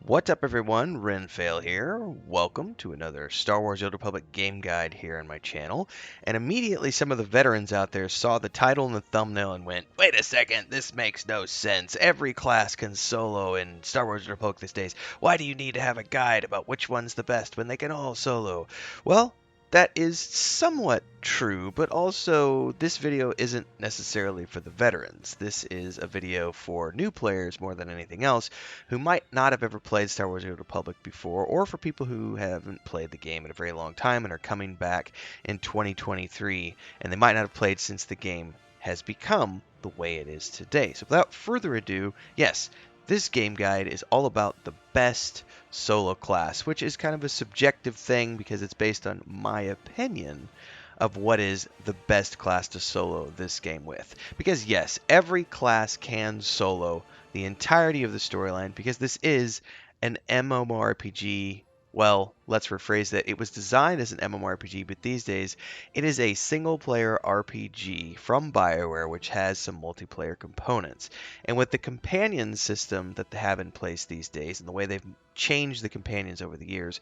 What's up everyone, Renfail here. Welcome to another Star Wars: The Old Republic game guide here on my channel. And immediately some of the veterans out there saw the title and the thumbnail and went, wait a second, this makes no sense. Every class can solo in Star Wars: The Old Republic these days. Why do you need to have a guide about which one's the best when they can all solo? Well, that is somewhat true, but also this video isn't necessarily for the veterans. This is a video for new players more than anything else who might not have ever played Star Wars: The Old Republic before, or for people who haven't played the game in a very long time and are coming back in 2023, and they might not have played since the game has become the way it is today. So without further ado, yes, this game guide is all about the best solo class, which is kind of a subjective thing because it's based on my opinion of what is the best class to solo this game with. Because yes, every class can solo the entirety of the storyline because this is an MMORPG. Well, let's rephrase that. It was designed as an MMORPG, but these days it is a single-player RPG from BioWare, which has some multiplayer components. And with the companion system that they have in place these days, and the way they've changed the companions over the years,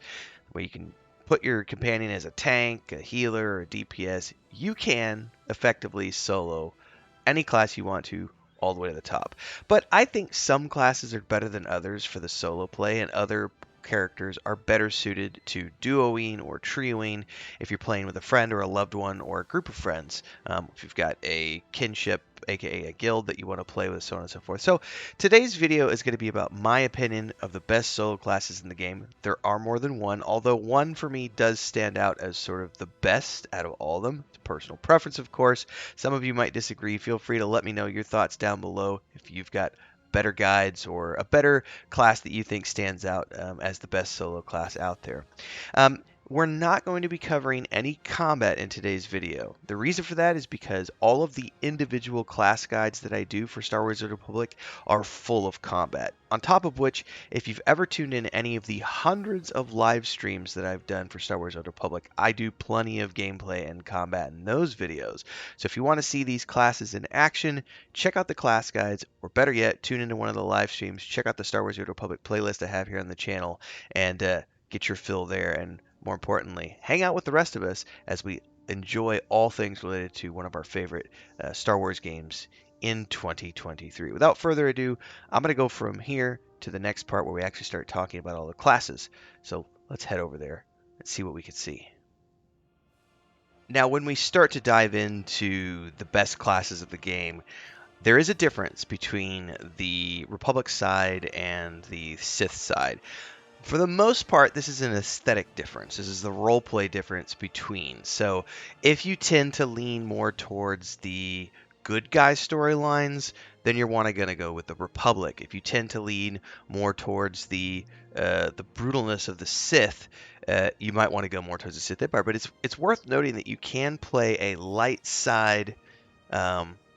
where you can put your companion as a tank, a healer, or a DPS, you can effectively solo any class you want to all the way to the top. But I think some classes are better than others for the solo play, and other characters are better suited to duoing or trioing if you're playing with a friend or a loved one or a group of friends. If you've got a kinship, aka a guild that you want to play with, so on and so forth. So today's video is going to be about my opinion of the best solo classes in the game. There are more than one, although one for me does stand out as sort of the best out of all of them. It's personal preference, of course. Some of you might disagree. Feel free to let me know your thoughts down below if you've got better guides or a better class that you think stands out as the best solo class out there. We're not going to be covering any combat in today's video. The reason for that is because all of the individual class guides that I do for Star Wars: The Old Republic are full of combat. On top of which, if you've ever tuned in any of the hundreds of live streams that I've done for Star Wars: The Old Republic, I do plenty of gameplay and combat in those videos. So if you want to see these classes in action, check out the class guides, or better yet, tune into one of the live streams, check out the Star Wars: The Old Republic playlist I have here on the channel, and get your fill there, and more importantly, hang out with the rest of us as we enjoy all things related to one of our favorite Star Wars games in 2023. Without further ado, I'm going to go from here to the next part where we actually start talking about all the classes. So let's head over there and see what we can see. Now, when we start to dive into the best classes of the game, there is a difference between the Republic side and the Sith side. For the most part, this is an aesthetic difference. This is the roleplay difference between. So if you tend to lean more towards the good guy storylines, then you're going to go with the Republic. If you tend to lean more towards the brutalness of the Sith, you might want to go more towards the Sith Empire. But it's worth noting that you can play a light side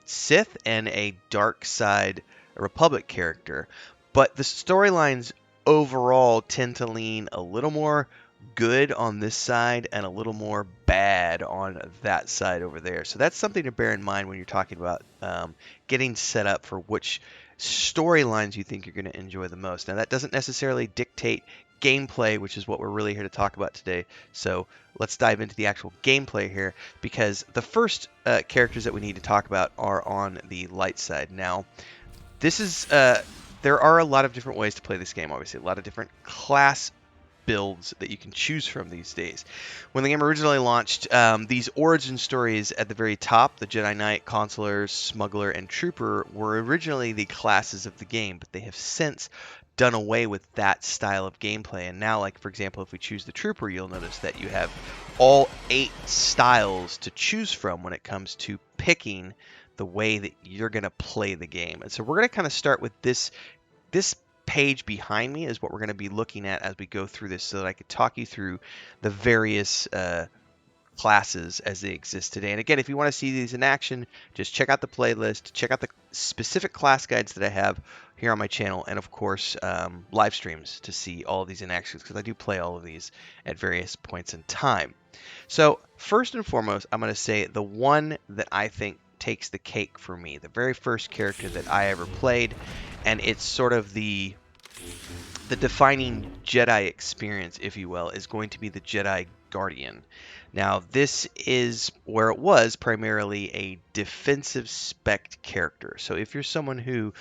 Sith and a dark side Republic character, but the storylines overall tend to lean a little more good on this side and a little more bad on that side over there. So that's something to bear in mind when you're talking about getting set up for which storylines you think you're going to enjoy the most. Now, that doesn't necessarily dictate gameplay, which is what we're really here to talk about today. So let's dive into the actual gameplay here, because the first characters that we need to talk about are on the light side. Now, this is there are a lot of different ways to play this game, obviously. A lot of different class builds that you can choose from these days. When the game originally launched, these origin stories at the very top, the Jedi Knight, Consular, Smuggler, and Trooper, were originally the classes of the game, but they have since done away with that style of gameplay. And now, like for example, if we choose the Trooper, you'll notice that you have all 8 styles to choose from when it comes to picking the way that you're going to play the game. And so we're going to kind of start with this page behind me is what we're going to be looking at as we go through this, so that I could talk you through the various classes as they exist today. And again, if you want to see these in action, just check out the playlist, check out the specific class guides that I have here on my channel, and of course live streams to see all of these in action, because I do play all of these at various points in time. So first and foremost, I'm going to say the one that I think takes the cake for me, the very first character that I ever played, and it's sort of the the defining Jedi experience, if you will, is going to be the Jedi Guardian. Now, this is where it was primarily a defensive spec character. So if you're someone who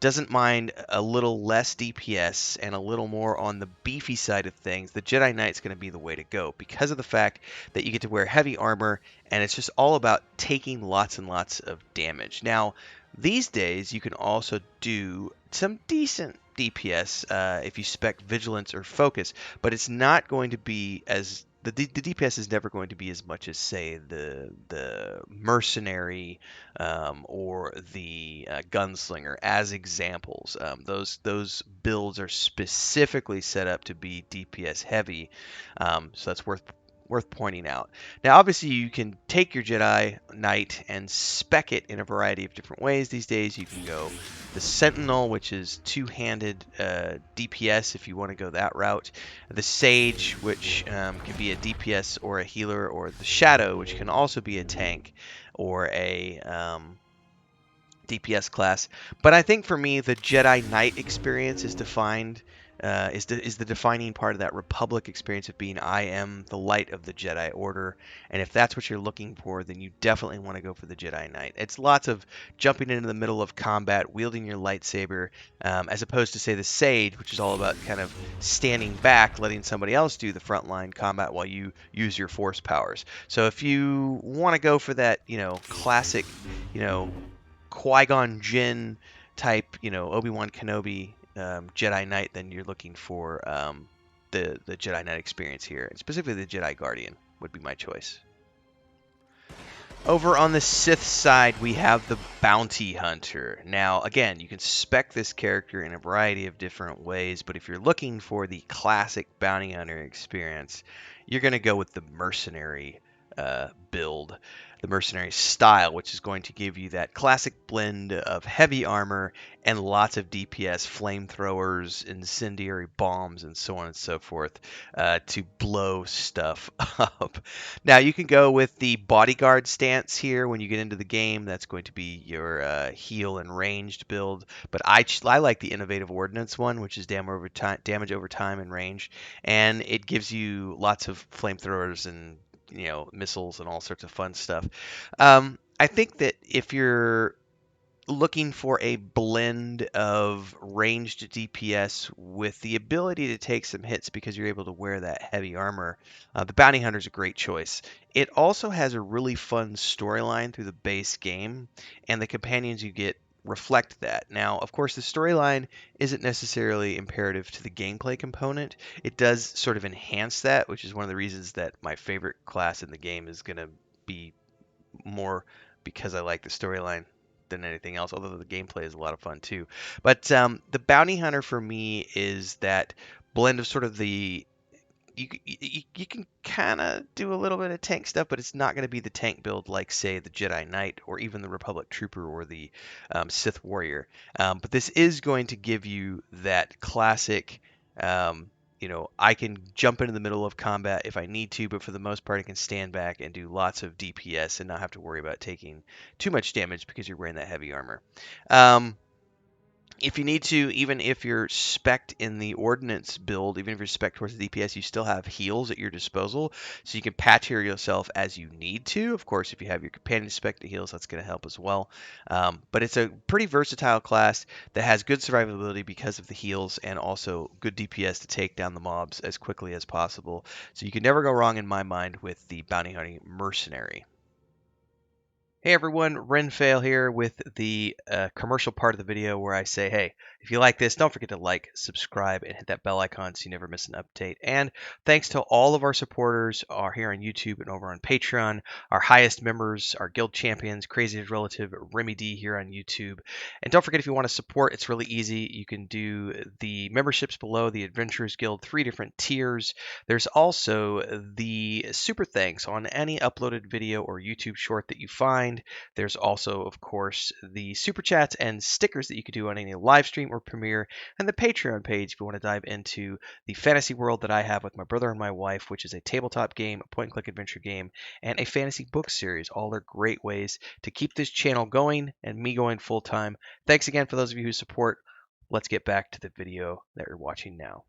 doesn't mind a little less DPS and a little more on the beefy side of things, the Jedi Knight's going to be the way to go because of the fact that you get to wear heavy armor and it's just all about taking lots and lots of damage. Now, these days, you can also do some decent DPS if you spec Vigilance or Focus, but it's not going to be as the DPS is never going to be as much as say the Mercenary or the Gunslinger as examples. Those builds are specifically set up to be DPS heavy, so that's worth pointing out. Now, obviously, you can take your Jedi Knight and spec it in a variety of different ways these days. You can go the Sentinel, which is two-handed DPS if you want to go that route. The Sage, which can be a DPS or a healer, or the Shadow, which can also be a tank or a DPS class. But I think for me, the Jedi Knight experience is defined is the defining part of that Republic experience of being I am the light of the Jedi Order. And if that's what you're looking for, then you definitely want to go for the Jedi Knight. It's lots of jumping into the middle of combat, wielding your lightsaber, as opposed to say the Sage, which is all about kind of standing back, letting somebody else do the frontline combat while you use your force powers. So if you want to go for that, classic, Qui-Gon Jinn type, Obi-Wan Kenobi Jedi Knight, then you're looking for the Jedi Knight experience here, and specifically the Jedi Guardian would be my choice. Over on the Sith side, we have the Bounty Hunter. Now, again, you can spec this character in a variety of different ways, but if you're looking for the classic Bounty Hunter experience, you're going to go with the Mercenary build, the Mercenary style, which is going to give you that classic blend of heavy armor and lots of DPS, flamethrowers, incendiary bombs, and so on and so forth to blow stuff up. Now, you can go with the bodyguard stance here when you get into the game. That's going to be your heal and ranged build. But I like the innovative ordnance one, which is damage over time and range. And it gives you lots of flamethrowers and missiles and all sorts of fun stuff. I think that if you're looking for a blend of ranged DPS with the ability to take some hits because you're able to wear that heavy armor, the Bounty Hunter is a great choice. It also has a really fun storyline through the base game, and the companions you get reflect that. Now, of course, the storyline isn't necessarily imperative to the gameplay component. It does sort of enhance that, which is one of the reasons that my favorite class in the game is going to be more because I like the storyline than anything else, although the gameplay is a lot of fun too. But the Bounty Hunter for me is that blend of sort of the you can kind of do a little bit of tank stuff, but it's not going to be the tank build like, say, the Jedi Knight or even the Republic Trooper or the Sith Warrior. But this is going to give you that classic, I can jump into the middle of combat if I need to, but for the most part, I can stand back and do lots of DPS and not have to worry about taking too much damage because you're wearing that heavy armor. If you need to, even if you're spec'd in the ordnance build, even if you're spec'd towards the DPS, you still have heals at your disposal, so you can patch here yourself as you need to. Of course, if you have your companion spec to heals, that's going to help as well. But it's a pretty versatile class that has good survivability because of the heals and also good DPS to take down the mobs as quickly as possible. So you can never go wrong in my mind with the Bounty Hunting Mercenary. Hey everyone, Renfail here with the commercial part of the video where I say, hey, if you like this, don't forget to like, subscribe, and hit that bell icon so you never miss an update. And thanks to all of our supporters here on YouTube and over on Patreon, our highest members, our guild champions, Crazy Relative, Remy D here on YouTube. And don't forget, if you want to support, it's really easy. You can do the memberships below, the Adventurers Guild, 3 different tiers. There's also the super thanks on any uploaded video or YouTube short that you find. There's also, of course, the super chats and stickers that you could do on any live stream or premiere, and the Patreon page if you want to dive into the fantasy world that I have with my brother and my wife, which is a tabletop game, a point-and-click adventure game, and a fantasy book series. All are great ways to keep this channel going and me going full-time. Thanks again for those of you who support. let's get back to the video that you're watching now.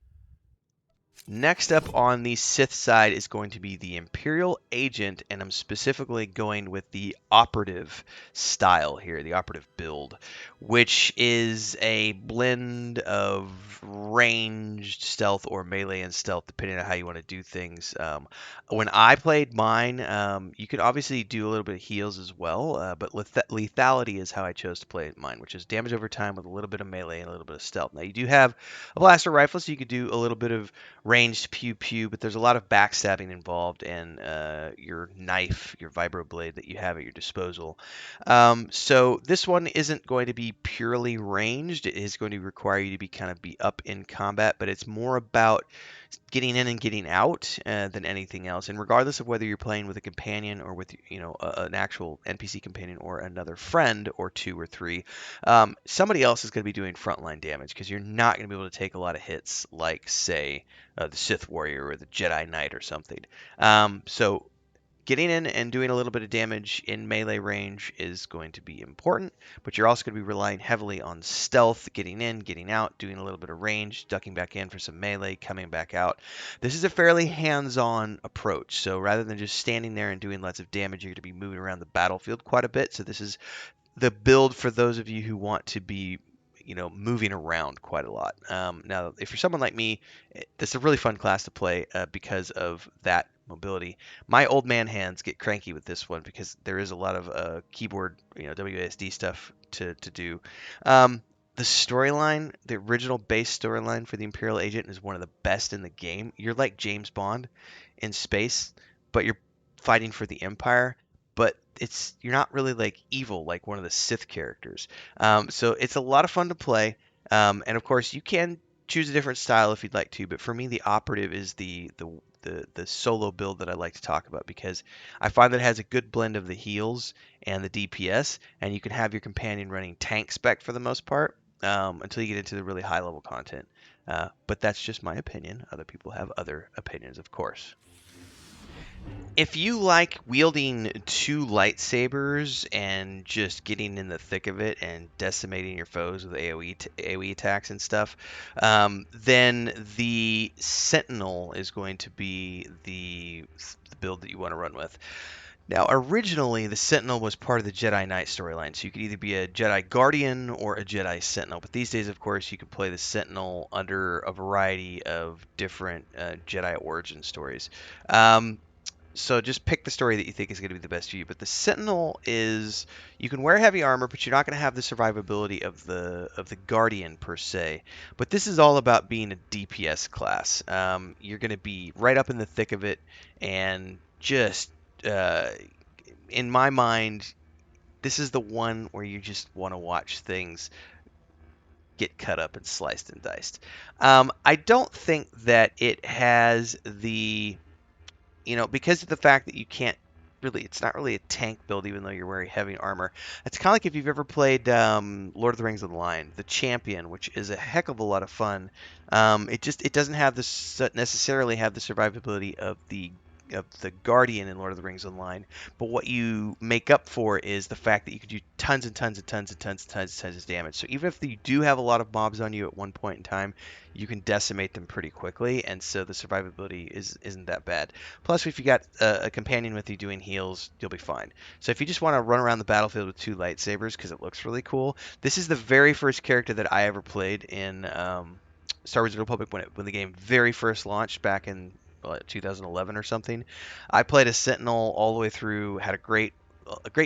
Next up on the Sith side is going to be the Imperial Agent, and I'm specifically going with the Operative style here, the Operative build, which is a blend of ranged stealth or melee and stealth, depending on how you want to do things. When I played mine, you could obviously do a little bit of heals as well, but lethality is how I chose to play mine, which is damage over time with a little bit of melee and a little bit of stealth. Now, you do have a blaster rifle, so you could do a little bit of ranged pew pew, but there's a lot of backstabbing involved, and your knife, your vibroblade that you have at your disposal. So this one isn't going to be purely ranged. It is going to require you to be up in combat, but it's more about getting in and getting out than anything else. And regardless of whether you're playing with a companion or with an actual NPC companion or another friend or two or three, somebody else is going to be doing frontline damage because you're not going to be able to take a lot of hits like, say, the Sith Warrior or the Jedi Knight or something. So getting in and doing a little bit of damage in melee range is going to be important, but you're also going to be relying heavily on stealth, getting in, getting out, doing a little bit of range, ducking back in for some melee, coming back out. This is a fairly hands-on approach, so rather than just standing there and doing lots of damage, you're going to be moving around the battlefield quite a bit. So this is the build for those of you who want to be moving around quite a lot. Now, if you're someone like me, this is a really fun class to play because of that mobility. My old man hands get cranky with this one because there is a lot of keyboard, WASD stuff to do. The storyline, the original base storyline for the Imperial Agent is one of the best in the game. You're like James Bond in space, but you're fighting for the Empire. But you're not really like evil like one of the Sith characters. So it's a lot of fun to play. And of course, you can choose a different style if you'd like to. But for me, the Operative is the solo build that I like to talk about because I find that it has a good blend of the heals and the DPS, and you can have your companion running tank spec for the most part until you get into the really high level content. But that's just my opinion. Other people have other opinions, of course. If you like wielding two lightsabers and just getting in the thick of it and decimating your foes with AoE attacks and stuff, then the Sentinel is going to be the build that you want to run with. Now, originally, the Sentinel was part of the Jedi Knight storyline, so you could either be a Jedi Guardian or a Jedi Sentinel. But these days, of course, you can play the Sentinel under a variety of different Jedi origin stories. So just pick the story that you think is going to be the best for you. But the Sentinel is you can wear heavy armor, but you're not going to have the survivability of the Guardian per se. But this is all about being a DPS class. You're going to be right up in the thick of it, and just uh, in my mind, this is the one where you just want to watch things get cut up and sliced and diced. I don't think that it has because of the fact that you can't really, it's not really a tank build, even though you're wearing heavy armor. It's kind of like if you've ever played Lord of the Rings Online, the Champion, which is a heck of a lot of fun. It doesn't have necessarily have the survivability of the Guardian in Lord of the Rings Online, but what you make up for is the fact that you can do tons and tons and tons and tons and tons and tons of damage. So even if you do have a lot of mobs on you at one point in time, you can decimate them pretty quickly, and so the survivability isn't that bad. Plus, if you got a companion with you doing heals, you'll be fine. So if you just want to run around the battlefield with two lightsabers because it looks really cool, this is the very first character that I ever played in Star Wars: The Republic when the game very first launched back in 2011 or something. I played a Sentinel all the way through, had a great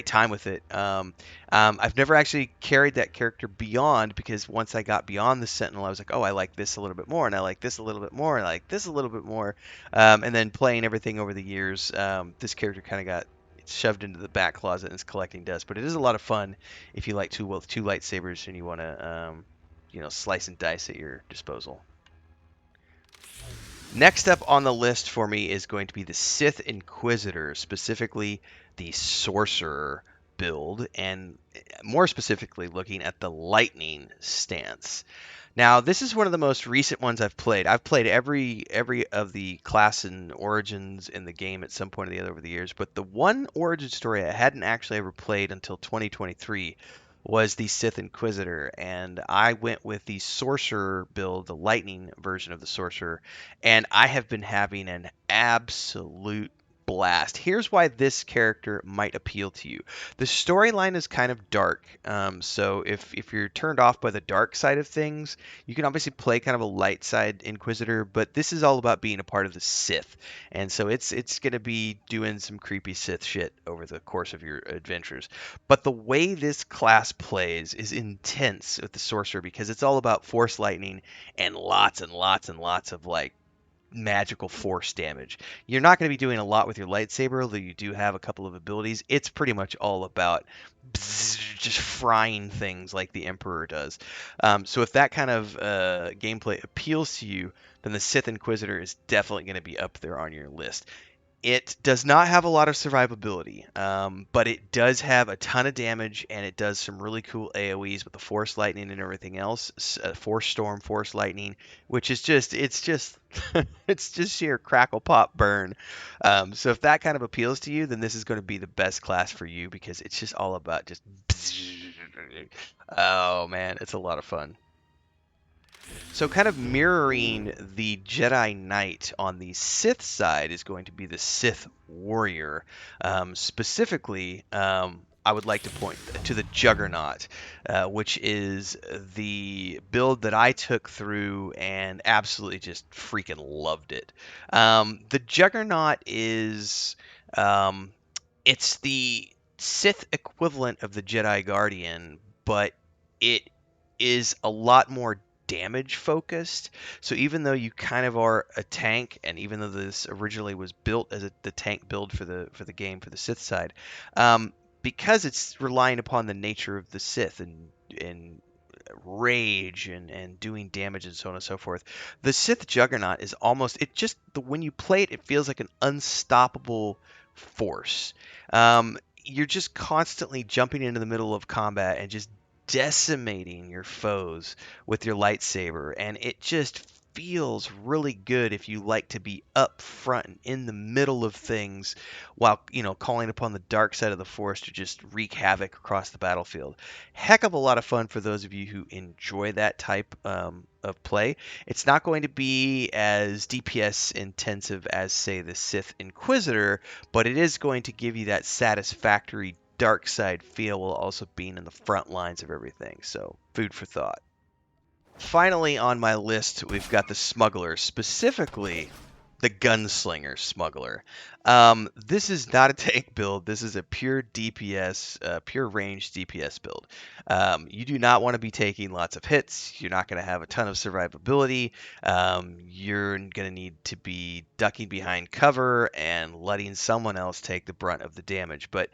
time with it. I've never actually carried that character beyond because once I got beyond the Sentinel, I was like, oh, I like this a little bit more, and I like this a little bit more, and I like this a little bit more. And then playing everything over the years, this character kind of got shoved into the back closet and is collecting dust. But it is a lot of fun if you like two lightsabers and you want to, slice and dice at your disposal. Next up on the list for me is going to be the Sith Inquisitor, specifically the Sorcerer build, and more specifically looking at the Lightning stance. Now, this is one of the most recent ones I've played. I've played every of the class and origins in the game at some point or the other over the years, but the one origin story I hadn't actually ever played until 2023 was the Sith Inquisitor, and I went with the Sorcerer build, the Lightning version of the Sorcerer, and I have been having an absolute blast. Here's why this character might appeal to you. The storyline is kind of dark, so if you're turned off by the dark side of things, you can obviously play kind of a light side Inquisitor, but this is all about being a part of the Sith, and so it's going to be doing some creepy Sith shit over the course of your adventures. But the way this class plays is intense with the sorcerer because it's all about force lightning and lots and lots and lots of like magical force damage. You're not going to be doing a lot with your lightsaber, although you do have a couple of abilities. It's pretty much all about just frying things like the Emperor does. So if that kind of gameplay appeals to you, then the Sith Inquisitor is definitely going to be up there on your list. It does not have a lot of survivability, but it does have a ton of damage, and it does some really cool AoEs with the Force Lightning and everything else. Force Storm, Force Lightning, which is just it's just sheer crackle pop burn. So if that kind of appeals to you, then this is going to be the best class for you because it's just all about just oh man, it's a lot of fun. So kind of mirroring the Jedi Knight on the Sith side is going to be the Sith Warrior. Specifically, I would like to point to the Juggernaut, which is the build that I took through and absolutely just freaking loved it. The Juggernaut is it's the Sith equivalent of the Jedi Guardian, but it is a lot more damage focused. So even though you kind of are a tank, and even though this originally was built as the tank build for the game for the Sith side, um, because it's relying upon the nature of the Sith and rage and doing damage and so on and so forth. The Sith Juggernaut is almost it just the when you play it, it feels like an unstoppable force. You're just constantly jumping into the middle of combat and just decimating your foes with your lightsaber, and it just feels really good if you like to be up front and in the middle of things while calling upon the dark side of the force to just wreak havoc across the battlefield. Heck of a lot of fun for those of you who enjoy that type of play. It's not going to be as DPS intensive as, say, the Sith Inquisitor, but it is going to give you that satisfactory dark side feel while also being in the front lines of everything. So, food for thought. Finally, on my list, we've got the Smuggler, specifically the Gunslinger Smuggler. This is not a tank build. This is a pure DPS, pure range DPS build. You do not want to be taking lots of hits. You're not going to have a ton of survivability. You're going to need to be ducking behind cover and letting someone else take the brunt of the damage. But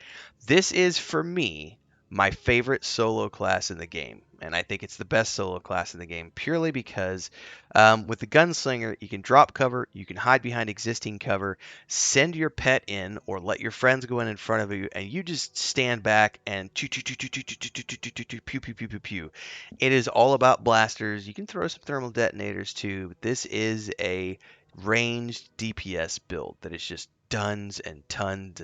this is, for me, my favorite solo class in the game. And I think it's the best solo class in the game purely because with the Gunslinger, you can drop cover, you can hide behind existing cover, send your pet in, or let your friends go in front of you, and you just stand back and pew pew pew pew pew pew pew. It is all about blasters. You can throw some thermal detonators too. But this is a ranged DPS build that is just tons and tons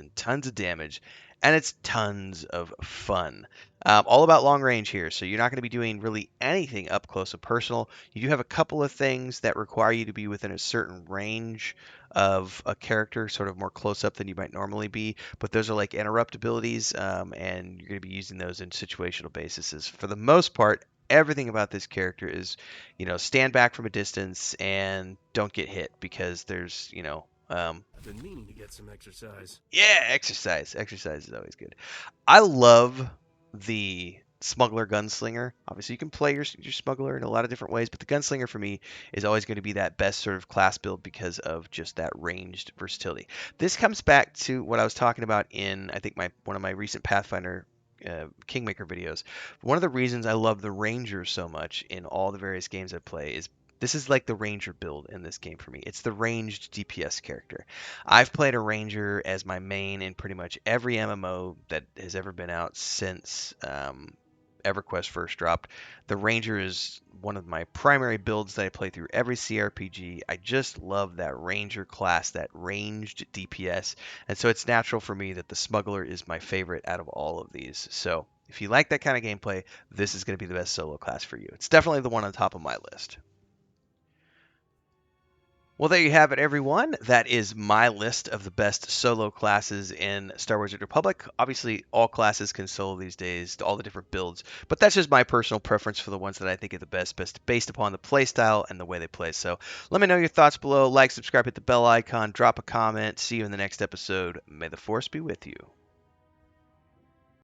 of damage, and it's tons of fun. All about long range here, so you're not going to be doing really anything up close and personal. You do have a couple of things that require you to be within a certain range of a character, sort of more close up than you might normally be, but those are like interrupt abilities, and you're going to be using those in situational basis. For the most part, everything about this character is, stand back from a distance and don't get hit because there's, I've been meaning to get some exercise. yeah, exercise. Exercise is always good. I love the Smuggler Gunslinger. Obviously, you can play your Smuggler in a lot of different ways, but the Gunslinger for me is always going to be that best sort of class build because of just that ranged versatility. This comes back to what I was talking about in, I think, one of my recent Pathfinder Kingmaker videos. One of the reasons I love the Ranger so much in all the various games I play is this is like the Ranger build in this game for me. It's the ranged DPS character. I've played a Ranger as my main in pretty much every MMO that has ever been out since EverQuest first dropped. The Ranger is one of my primary builds that I play through every CRPG. I just love that Ranger class, that ranged DPS, and so it's natural for me that the Smuggler is my favorite out of all of these. So if you like that kind of gameplay, this is going to be the best solo class for you. It's definitely the one on top of my list. Well, there you have it, everyone. That is my list of the best solo classes in Star Wars: The Old Republic. Obviously, all classes can solo these days, all the different builds, but that's just my personal preference for the ones that I think are the best based upon the playstyle and the way they play. So let me know your thoughts below. Like, subscribe, hit the bell icon, drop a comment. See you in the next episode. May the Force be with you.